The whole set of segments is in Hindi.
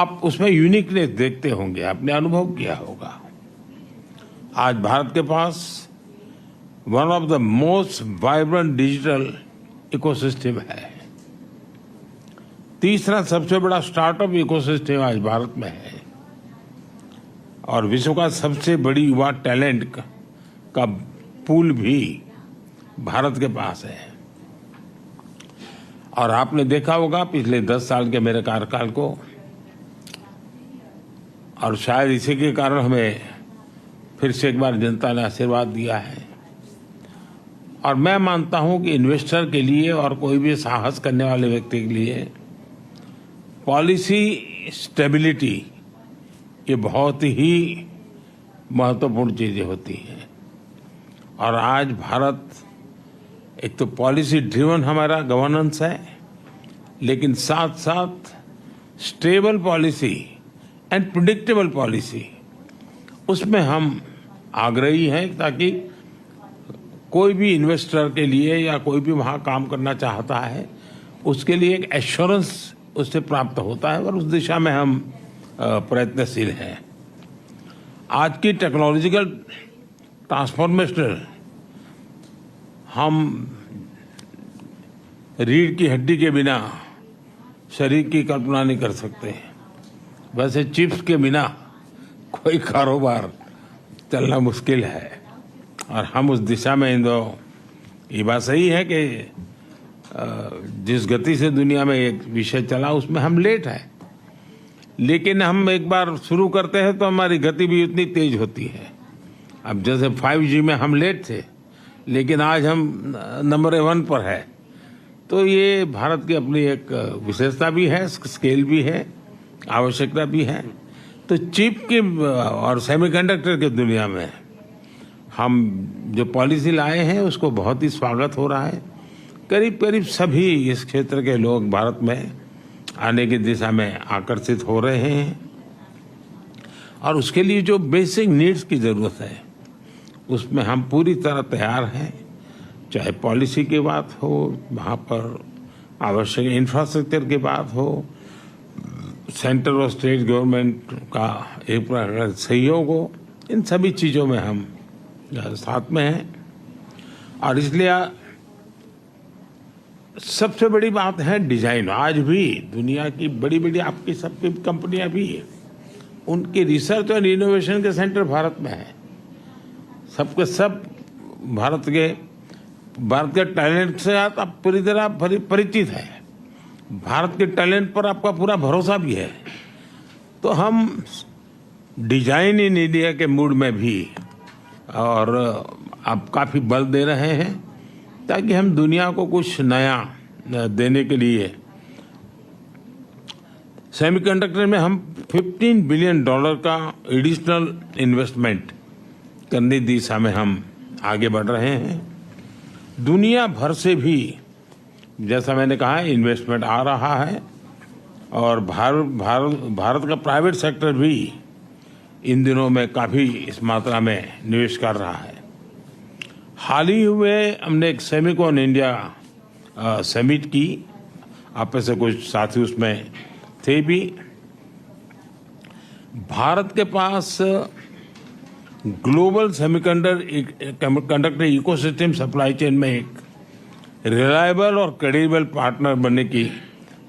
आप उसमें यूनिकनेस देखते होंगे, आपने अनुभव किया होगा। आज भारत के पास one of the most vibrant digital ecosystem है। तीसरा सबसे बड़ा स्टार्टअप इकोसिस्टम आज भारत में है और विश्व का सबसे बड़ी युवा टैलेंट का पूल भी भारत के पास है। और आपने देखा होगा पिछले 10 साल के मेरे कार्यकाल को, और शायद इसी के कारण हमें फिर से एक बार जनता ने आशीर्वाद दिया है। और मैं मानता हूं कि इन्वेस्टर के लिए और कोई भी साहस करने वाले व्यक्ति के लिए पॉलिसी स्टेबिलिटी ये बहुत ही महत्वपूर्ण चीजें होती हैं। और आज भारत एक तो पॉलिसी ड्रिवन हमारा गवर्नेंस है, लेकिन साथ साथ stable policy and predictable policy, उसमें हम आग्रही हैं ताकि कोई भी इन्वेस्टर के लिए या कोई भी वहाँ काम करना चाहता है उसके लिए एक एश्योरेंस उससे प्राप्त होता है और उस दिशा में हम प्रयत्नशील हैं। आज की टेक्नोलॉजिकल ट्रांसफॉर्मेशन हम रीढ़ की हड्डी के बिना शरीर की कल्पना नहीं कर सकते। वैसे चिप्स के बिना कोई कारोबार चलना मुश्किल है और हम उस दिशा में ये बात सही है कि जिस गति से दुनिया में एक विषय चला उसमें हम लेट हैं, लेकिन हम एक बार शुरू करते हैं तो हमारी गति भी उतनी तेज होती है। अब जैसे 5G में हम लेट थे, लेकिन आज हम नंबर 1 पर है। तो ये भारत की अपनी एक विशेषता भी है, स्केल भी है, आवश्यकता भी है। तो चिप की और सेमीकंडक्टर की दुनिया में हम जो पॉलिसी लाए हैं उसको बहुत ही स्वागत हो रहा है। करीब करीब सभी इस क्षेत्र के लोग भारत में आने की दिशा में आकर्षित हो रहे हैं और उसके लिए जो बेसिक नीड्स की ज़रूरत है उसमें हम पूरी तरह तैयार हैं। चाहे पॉलिसी की बात हो, वहाँ पर आवश्यक इंफ्रास्ट्रक्चर की बात हो, सेंट्रल और स्टेट गवर्नमेंट का एक प्रकार सहयोग हो, इन सभी चीज़ों में हम साथ में हैं। और इसलिए सबसे बड़ी बात है डिजाइन। आज भी दुनिया की बड़ी बड़ी आपकी सबकी कंपनियां भी उनकी रिसर्च और इनोवेशन के सेंटर भारत में है। सबके सब भारत के टैलेंट से आप पूरी तरह परिचित हैं। भारत के टैलेंट पर आपका पूरा भरोसा भी है। तो हम डिजाइन इन इंडिया के मूड में भी और अब काफ़ी बल दे रहे हैं ताकि हम दुनिया को कुछ नया देने के लिए सेमीकंडक्टर में हम $15 बिलियन का एडिशनल इन्वेस्टमेंट करने की दिशा में हम आगे बढ़ रहे हैं। दुनिया भर से भी, जैसा मैंने कहा, इन्वेस्टमेंट आ रहा है और भारत का प्राइवेट सेक्टर भी इन दिनों में काफ़ी इस मात्रा में निवेश कर रहा है। हाल ही हुए हमने एक सेमिकॉन इंडिया समिट की, आप में से कुछ साथी उसमें थे भी। भारत के पास global semiconductor ecosystem supply chain में एक रिलायबल और क्रेडिबल पार्टनर बनने की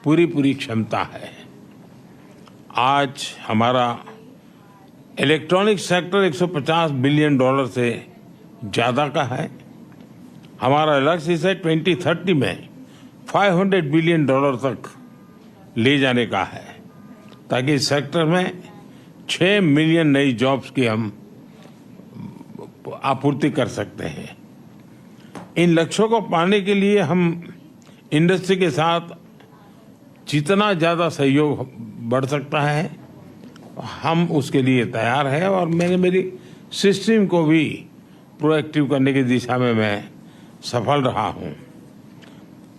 पूरी क्षमता है। आज हमारा इलेक्ट्रॉनिक सेक्टर $150 बिलियन से ज़्यादा का है। हमारा लक्ष्य इसे 2030 में $500 बिलियन तक ले जाने का है ताकि इस सेक्टर में 6 मिलियन नई जॉब्स की हम आपूर्ति कर सकते हैं। इन लक्ष्यों को पाने के लिए हम इंडस्ट्री के साथ जितना ज़्यादा सहयोग बढ़ सकता है हम उसके लिए तैयार हैं और मैंने मेरी सिस्टम को भी प्रोएक्टिव करने की दिशा में मैं सफल रहा हूं।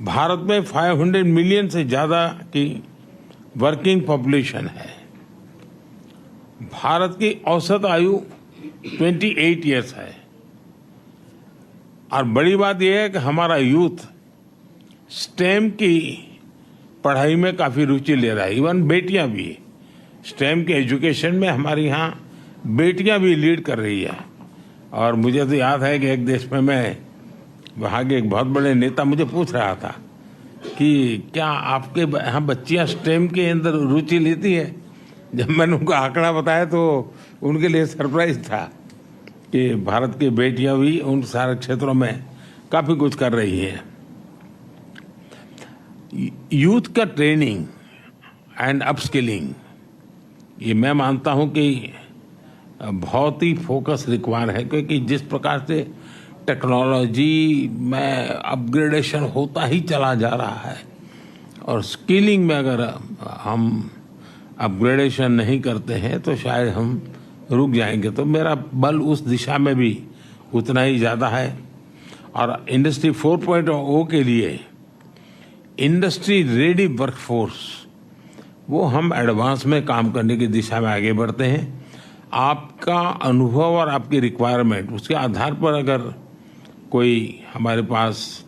भारत में 500 मिलियन से ज़्यादा की वर्किंग पॉपुलेशन है। भारत की औसत आयु 28 इयर्स है और बड़ी बात यह है कि हमारा यूथ स्टेम की पढ़ाई में काफ़ी रुचि ले रहा है। इवन बेटियां भी स्टेम के एजुकेशन में हमारे यहाँ बेटियां भी लीड कर रही है। और मुझे तो याद है कि एक देश में मैं वहाँ के एक बहुत बड़े नेता मुझे पूछ रहा था कि क्या आपके यहाँ बच्चियाँ स्टेम के अंदर रुचि लेती है। जब मैंने उनको आंकड़ा बताया तो उनके लिए सरप्राइज था कि भारत की बेटियां भी उन सारे क्षेत्रों में काफ़ी कुछ कर रही हैं। यूथ का ट्रेनिंग एंड अपस्किलिंग, ये मैं मानता हूं कि बहुत ही फोकस रिक्वायर है, क्योंकि जिस प्रकार से टेक्नोलॉजी में अपग्रेडेशन होता ही चला जा रहा है और स्किलिंग में अगर हम अपग्रेडेशन नहीं करते हैं तो शायद हम रुक जाएंगे। तो मेरा बल उस दिशा में भी उतना ही ज़्यादा है। और इंडस्ट्री 4.0 के लिए इंडस्ट्री रेडी वर्कफोर्स, वो हम एडवांस में काम करने की दिशा में आगे बढ़ते हैं। आपका अनुभव और आपकी रिक्वायरमेंट, उसके आधार पर अगर कोई हमारे पास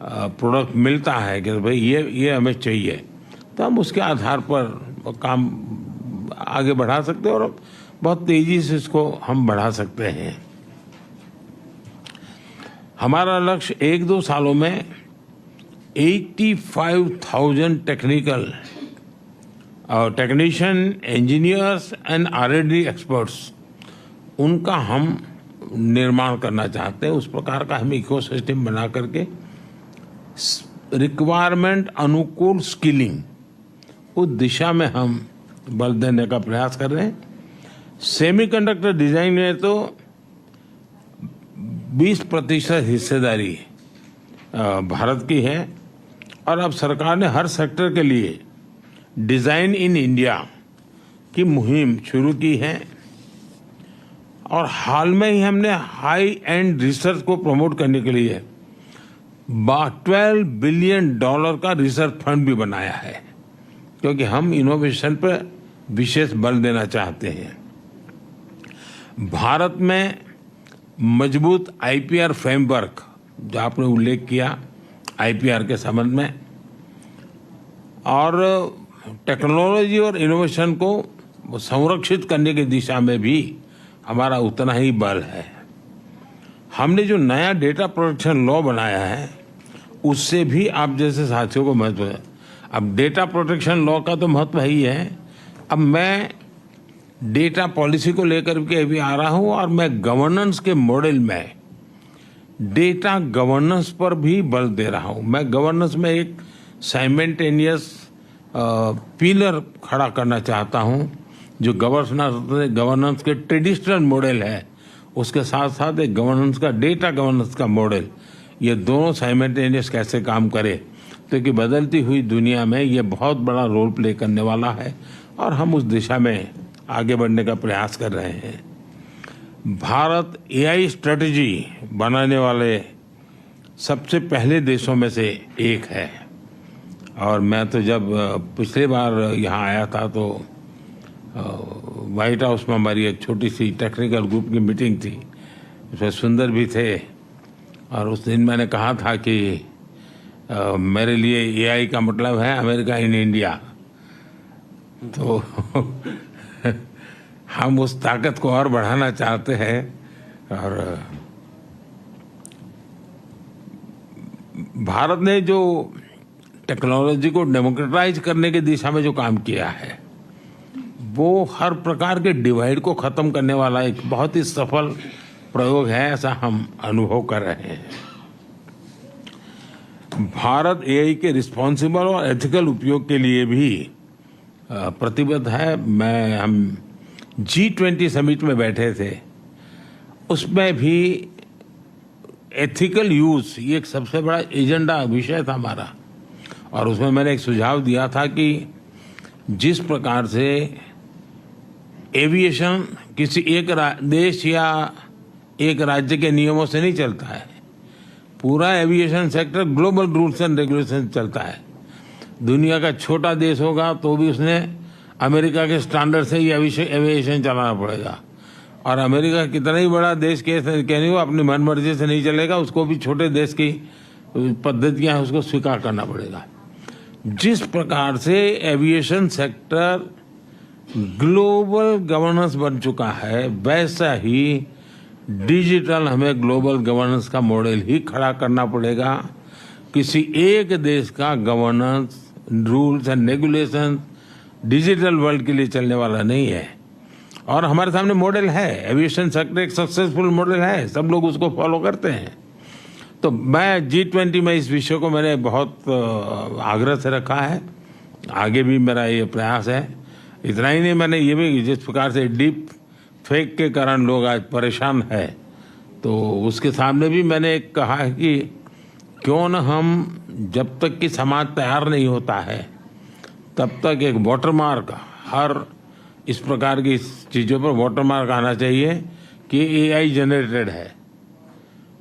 प्रोडक्ट मिलता है कि भाई ये हमें चाहिए, तो हम उसके आधार पर काम आगे बढ़ा सकते हैं और बहुत तेज़ी से इसको हम बढ़ा सकते हैं। हमारा लक्ष्य 1-2 सालों में 85,000 technician, engineers and R&D experts, उनका हम निर्माण करना चाहते हैं। उस प्रकार का हम इकोसिस्टम बना करके रिक्वायरमेंट अनुकूल स्किलिंग, उस दिशा में हम बल देने का प्रयास कर रहे हैं। सेमीकंडक्टर डिजाइन में तो 20% हिस्सेदारी भारत की है और अब सरकार ने हर सेक्टर के लिए डिज़ाइन इन इंडिया की मुहिम शुरू की है। और हाल में ही हमने हाई एंड रिसर्च को प्रमोट करने के लिए $12 बिलियन का रिसर्च फंड भी बनाया है, क्योंकि हम इनोवेशन पर विशेष बल देना चाहते हैं। भारत में मजबूत IPR फ्रेमवर्क, जो आपने उल्लेख किया IPR के संबंध में, और टेक्नोलॉजी और इनोवेशन को संरक्षित करने की दिशा में भी हमारा उतना ही बल है। हमने जो नया डेटा प्रोटेक्शन लॉ बनाया है, उससे भी आप जैसे साथियों को महत्व है। अब डेटा प्रोटेक्शन लॉ का तो महत्व ही है। अब मैं डेटा पॉलिसी को लेकर के भी आ रहा हूँ और मैं गवर्नेंस के मॉडल में डेटा गवर्नेंस पर भी बल दे रहा हूँ। मैं गवर्नेंस में एक साइमल्टेनियस पिलर खड़ा करना चाहता हूँ, जो गवर्नेंस के ट्रेडिशनल मॉडल है, उसके साथ साथ एक गवर्नेंस का, डेटा गवर्नेंस का मॉडल, ये दोनों साइमल्टेनियस कैसे काम करे, क्योंकि बदलती हुई दुनिया में ये बहुत बड़ा रोल प्ले करने वाला है और हम उस दिशा में आगे बढ़ने का प्रयास कर रहे हैं। भारत AI स्ट्रेटजी बनाने वाले सबसे पहले देशों में से एक है। और मैं तो जब पिछली बार यहाँ आया था तो व्हाइट हाउस में हमारी एक छोटी सी टेक्निकल ग्रुप की मीटिंग थी, उसमें सुंदर भी थे। और उस दिन मैंने कहा था कि मेरे लिए AI का मतलब है अमेरिका इन इंडिया। तो हम उस ताकत को और बढ़ाना चाहते हैं और भारत ने जो टेक्नोलॉजी को डेमोक्रेटाइज करने की दिशा में जो काम किया है, वो हर प्रकार के डिवाइड को खत्म करने वाला एक बहुत ही सफल प्रयोग है, ऐसा हम अनुभव कर रहे हैं। भारत AI के रिस्पॉन्सिबल और एथिकल उपयोग के लिए भी प्रतिबद्ध है। हम G20 समिट में बैठे थे, उसमें भी एथिकल यूज ये एक सबसे बड़ा एजेंडा विषय था हमारा। और उसमें मैंने एक सुझाव दिया था कि जिस प्रकार से एविएशन किसी एक देश या एक राज्य के नियमों से नहीं चलता है, पूरा aviation sector global rules and regulation चलता है। दुनिया का छोटा देश होगा तो भी उसने अमेरिका के स्टैंडर्ड से ही एविएशन चलाना पड़ेगा। और अमेरिका कितना ही बड़ा देश कहने वो अपनी मनमर्जी से नहीं चलेगा, उसको भी छोटे देश की पद्धतियाँ उसको स्वीकार करना पड़ेगा। जिस प्रकार से एविएशन सेक्टर ग्लोबल गवर्नेंस बन चुका है, वैसा ही डिजिटल हमें ग्लोबल गवर्नेंस का मॉडल ही खड़ा करना पड़ेगा। किसी एक देश का governance, rules and regulation digital world के लिए चलने वाला नहीं है। और हमारे सामने मॉडल है, एविएशन सेक्टर एक सक्सेसफुल मॉडल है, सब लोग उसको फॉलो करते हैं। तो मैं G20 में इस विषय को मैंने बहुत आग्रह से रखा है, आगे भी मेरा ये प्रयास है। इतना ही नहीं, मैंने ये भी, जिस प्रकार से डीप फेक के कारण लोग आज परेशान है, तो उसके सामने भी मैंने कहा है कि क्यों न हम, जब तक कि समाज तैयार नहीं होता है तब तक एक वाटरमार्क, हर इस प्रकार की चीज़ों पर वाटरमार्क आना चाहिए कि AI जनरेटेड है।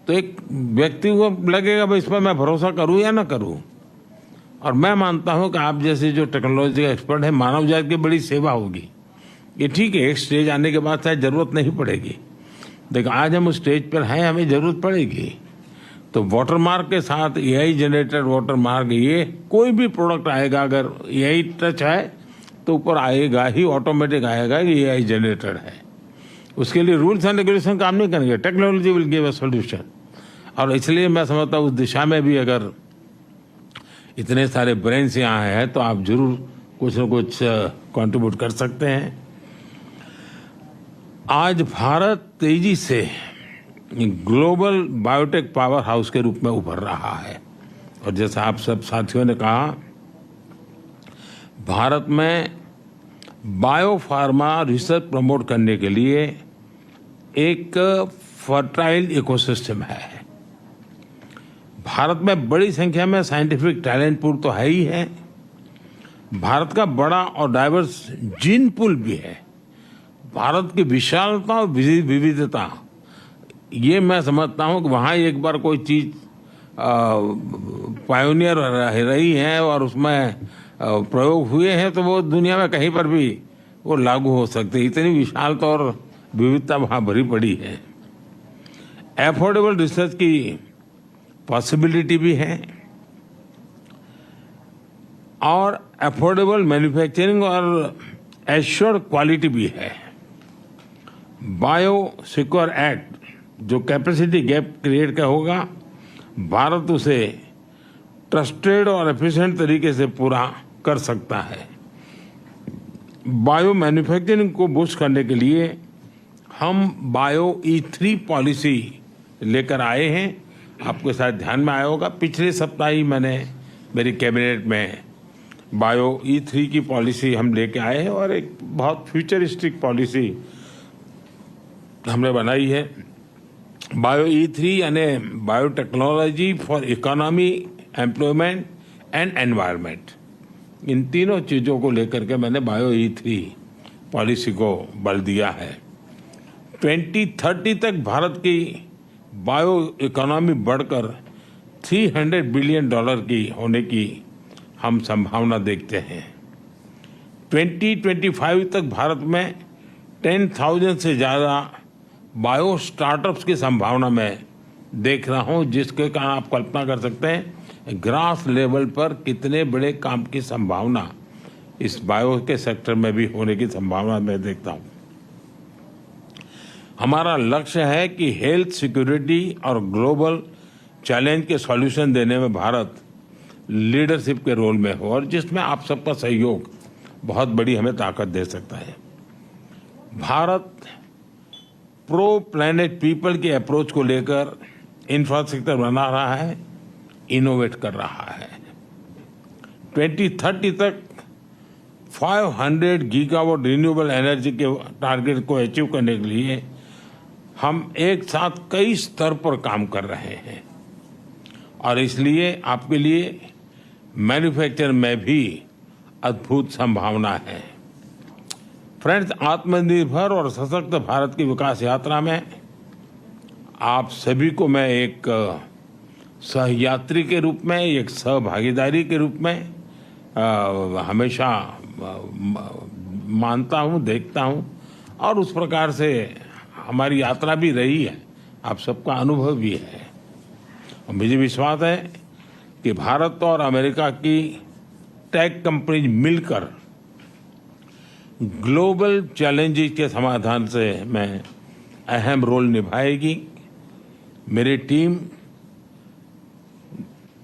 तो एक व्यक्ति को लगेगा भाई इस पर मैं भरोसा करूं या ना करूं। और मैं मानता हूं कि आप जैसे जो टेक्नोलॉजी का एक्सपर्ट है, मानव जाति की बड़ी सेवा होगी। ये ठीक है, एक स्टेज आने के बाद शायद जरूरत नहीं पड़ेगी, लेकिन आज हम उस स्टेज पर हैं, हमें जरूरत पड़ेगी। तो वाटरमार्क के साथ AI जनरेटेड वाटरमार्क, ये कोई भी प्रोडक्ट आएगा अगर AI टच है तो ऊपर आएगा ही, ऑटोमेटिक आएगा कि AI जनरेटेड है। उसके लिए रूल्स एंड रेगुलेशन काम नहीं करेंगे, technology will give a solution. और इसलिए मैं समझता हूँ उस दिशा में भी अगर इतने सारे ब्रेन्स यहाँ हैं तो आप जरूर कुछ न कुछ कंट्रीब्यूट कर सकते हैं। आज भारत तेजी से ग्लोबल बायोटेक पावर हाउस के रूप में उभर रहा है। और जैसा आप सब साथियों ने कहा, भारत में बायोफार्मा रिसर्च प्रमोट करने के लिए एक फर्टाइल इकोसिस्टम है। भारत में बड़ी संख्या में साइंटिफिक टैलेंट पूल तो है ही है, भारत का बड़ा और डाइवर्स जीन पूल भी है। भारत की विशालता और विविधता, ये मैं समझता हूँ कि वहाँ एक बार कोई चीज़ पायोनियर रही है और उसमें प्रयोग हुए हैं तो वो दुनिया में कहीं पर भी वो लागू हो सकते हैं। इतनी विशालता और विविधता वहाँ भरी पड़ी है। एफोर्डेबल रिसर्च की पॉसिबिलिटी भी है और एफोर्डेबल मैन्युफैक्चरिंग और एश्योर्ड क्वालिटी भी है। बायो सिक्योर एक्ट जो कैपेसिटी गैप क्रिएट का होगा, भारत उसे ट्रस्टेड और एफिशिएंट तरीके से पूरा कर सकता है। बायो मैन्युफैक्चरिंग को बूस्ट करने के लिए हम बायो E3 पॉलिसी लेकर आए हैं। आपके साथ ध्यान में आया होगा, पिछले सप्ताह ही मैंने मेरी कैबिनेट में बायो E3 की पॉलिसी हम लेके आए हैं और एक बहुत फ्यूचरिस्टिक पॉलिसी हमने बनाई है। बायो E3 यानी biotechnology for economy, employment and environment, इन तीनों चीज़ों को लेकर के मैंने बायो E3 पॉलिसी को बल दिया है। 2030 तक भारत की बायो इकोनॉमी बढ़कर $300 बिलियन की होने की हम संभावना देखते हैं। 2025 तक भारत में 10,000 से ज़्यादा बायो स्टार्टअप्स की संभावना मैं देख रहा हूं, जिसके कारण आप कल्पना कर सकते हैं ग्रास लेवल पर कितने बड़े काम की संभावना इस बायो के सेक्टर में भी होने की संभावना मैं देखता हूं। हमारा लक्ष्य है कि हेल्थ सिक्योरिटी और ग्लोबल चैलेंज के सॉल्यूशन देने में भारत लीडरशिप के रोल में हो, और जिसमें आप सबका सहयोग बहुत बड़ी हमें ताकत दे सकता है। भारत प्रो प्लैनेट पीपल की अप्रोच को लेकर इंफ्रास्ट्रक्चर बना रहा है, इनोवेट कर रहा है। 2030 तक 500 गीगावाट रिन्यूएबल एनर्जी के टारगेट को अचीव करने के लिए हम एक साथ कई स्तर पर काम कर रहे हैं, और इसलिए आपके लिए मैन्युफैक्चर में भी अद्भुत संभावना है। फ्रेंड्स, आत्मनिर्भर और सशक्त भारत की विकास यात्रा में आप सभी को मैं एक सहयात्री के रूप में, एक सहभागीदारी के रूप में हमेशा मानता हूँ, देखता हूँ, और उस प्रकार से हमारी यात्रा भी रही है, आप सबका अनुभव भी है। और मुझे विश्वास है कि भारत और अमेरिका की टेक कंपनीज मिलकर ग्लोबल चैलेंजेस के समाधान से मैं अहम रोल निभाएगी। मेरी टीम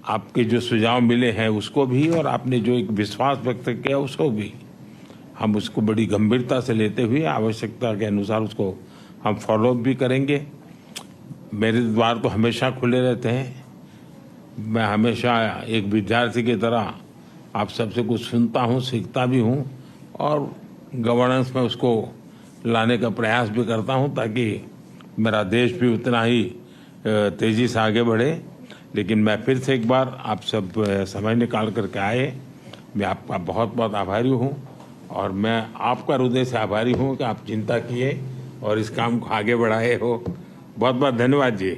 आपके जो सुझाव मिले हैं उसको भी, और आपने जो एक विश्वास व्यक्त किया उसको भी, हम उसको बड़ी गंभीरता से लेते हुए आवश्यकता के अनुसार उसको हम फॉलो अप भी करेंगे। मेरे द्वार तो हमेशा खुले रहते हैं। मैं हमेशा एक विद्यार्थी की तरह आप सबसे कुछ सुनता हूँ, सीखता भी हूँ, और गवर्नेंस में उसको लाने का प्रयास भी करता हूँ ताकि मेरा देश भी उतना ही तेज़ी से आगे बढ़े। लेकिन मैं फिर से एक बार आप सब समय निकाल करके आए, मैं आपका बहुत बहुत आभारी हूँ, और मैं आपका हृदय से आभारी हूँ कि आप चिंता किए और इस काम को आगे बढ़ाए हो। बहुत बहुत धन्यवाद जी।